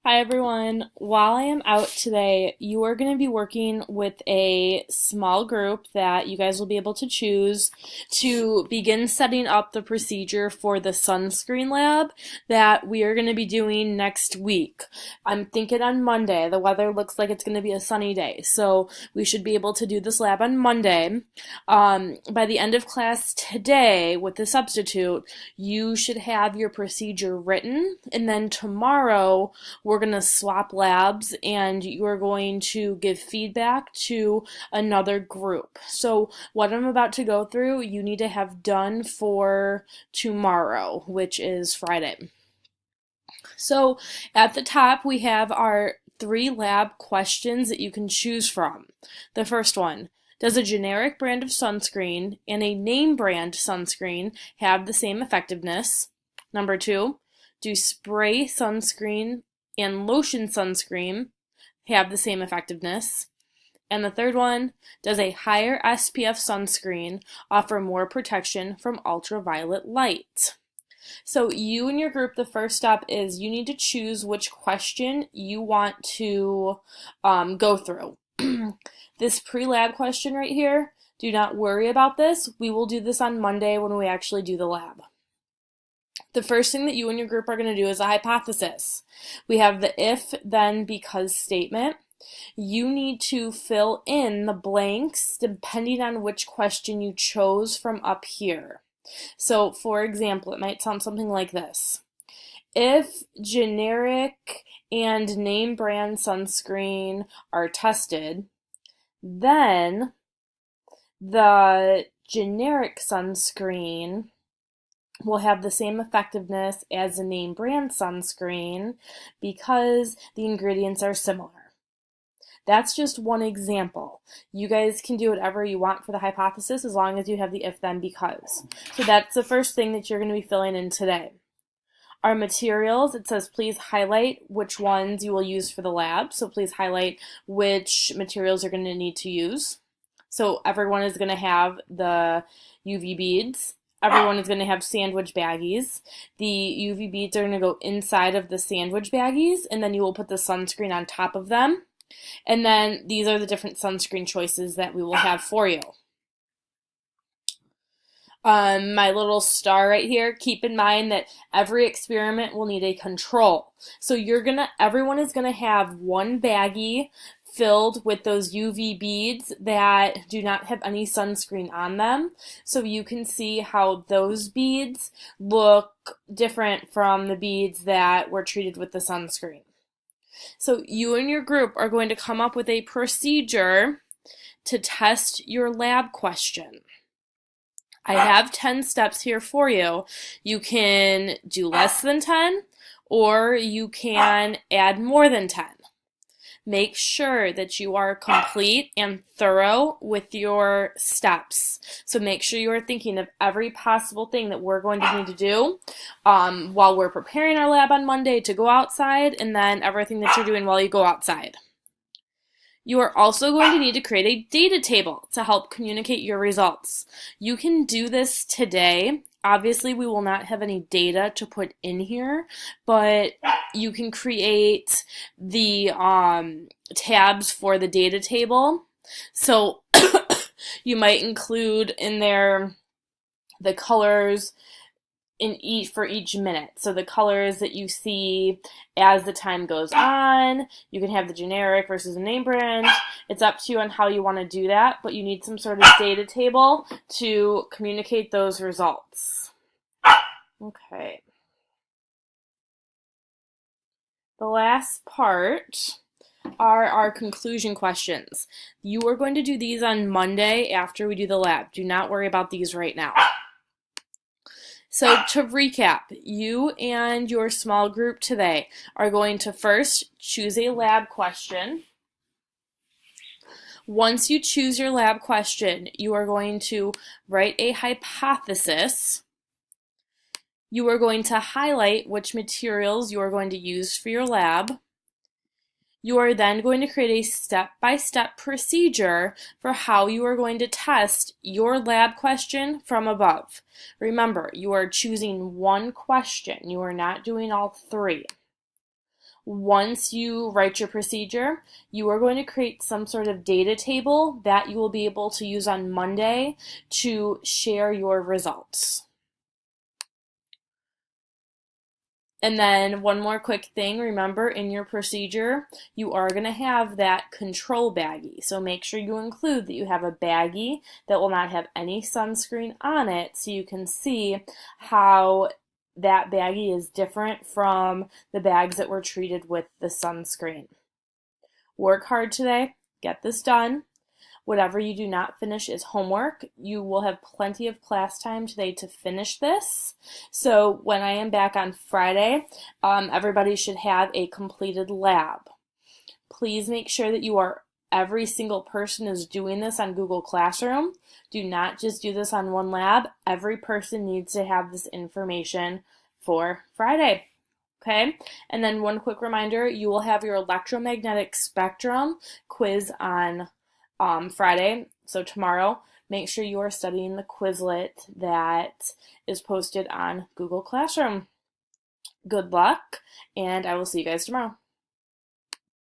Hi everyone. While I am out today, you are going to be working with a small group that you guys will be able to choose to begin setting up the procedure for the Sunscreen Lab that we are going to be doing next week. I'm thinking on Monday. The weather looks like it's going to be a sunny day, so we should be able to do this lab on Monday. By the end of class today with the substitute, you should have your procedure written, and then tomorrow we're going to swap labs and you're going to give feedback to another group. So what I'm about to go through, you need to have done for tomorrow, which is Friday. So at the top, we have our 3 lab questions that you can choose from. The first one, does a generic brand of sunscreen and a name brand sunscreen have the same effectiveness? Number 2, do spray sunscreen and lotion sunscreen have the same effectiveness? And the third one, does a higher SPF sunscreen offer more protection from ultraviolet light? So you and your group, the first step is you need to choose which question you want to go through. This pre-lab question right here, do not worry about this. We will do this on Monday when we actually do the lab. The first thing that you and your group are going to do is a hypothesis. We have the if, then, because statement. You need to fill in the blanks depending on which question you chose from up here. So, for example, it might sound something like this. If generic and name brand sunscreen are tested, then the generic sunscreen will have the same effectiveness as a name brand sunscreen because the ingredients are similar. That's just one example. You guys can do whatever you want for the hypothesis as long as you have the if, then, because. So that's the first thing that you're going to be filling in today. Our materials, it says please highlight which ones you will use for the lab. So please highlight which materials you're going to need to use. So everyone is going to have the UV beads. Everyone is going to have sandwich baggies. The UV beads are going to go inside of the sandwich baggies, and then you will put the sunscreen on top of them. And then these are the different sunscreen choices that we will have for you. My little star right here, keep in mind that every experiment will need a control. So everyone is going to have one baggie filled with those UV beads that do not have any sunscreen on them. So you can see how those beads look different from the beads that were treated with the sunscreen. So you and your group are going to come up with a procedure to test your lab question. I have 10 steps here for you. You can do less than 10, or you can add more than 10. Make sure that you are complete and thorough with your steps. So make sure you are thinking of every possible thing that we're going to need to do while we're preparing our lab on Monday to go outside, and then everything that you're doing while you go outside. You are also going to need to create a data table to help communicate your results. You can do this today. Obviously, we will not have any data to put in here, but you can create the tabs for the data table. So you might include in there the colors for each minute. So the colors that you see as the time goes on. You can have the generic versus the name brand. It's up to you on how you want to do that, but you need some sort of data table to communicate those results. Okay. The last part are our conclusion questions. You are going to do these on Monday after we do the lab. Do not worry about these right now. So to recap, you and your small group today are going to first choose a lab question. Once you choose your lab question, you are going to write a hypothesis. You are going to highlight which materials you are going to use for your lab. You are then going to create a step-by-step procedure for how you are going to test your lab question from above. Remember, you are choosing one question. You are not doing all 3. Once you write your procedure, you are going to create some sort of data table that you will be able to use on Monday to share your results. And then one more quick thing, remember in your procedure, you are going to have that control baggie. So make sure you include that you have a baggie that will not have any sunscreen on it so you can see how that baggie is different from the bags that were treated with the sunscreen. Work hard today, get this done. Whatever you do not finish is homework. You will have plenty of class time today to finish this. So when I am back on Friday, everybody should have a completed lab. Please make sure that every single person is doing this on Google Classroom. Do not just do this on one lab. Every person needs to have this information for Friday. Okay, and then one quick reminder, you will have your electromagnetic spectrum quiz on Friday, so tomorrow. Make sure you are studying the Quizlet that is posted on Google Classroom. Good luck, and I will see you guys tomorrow.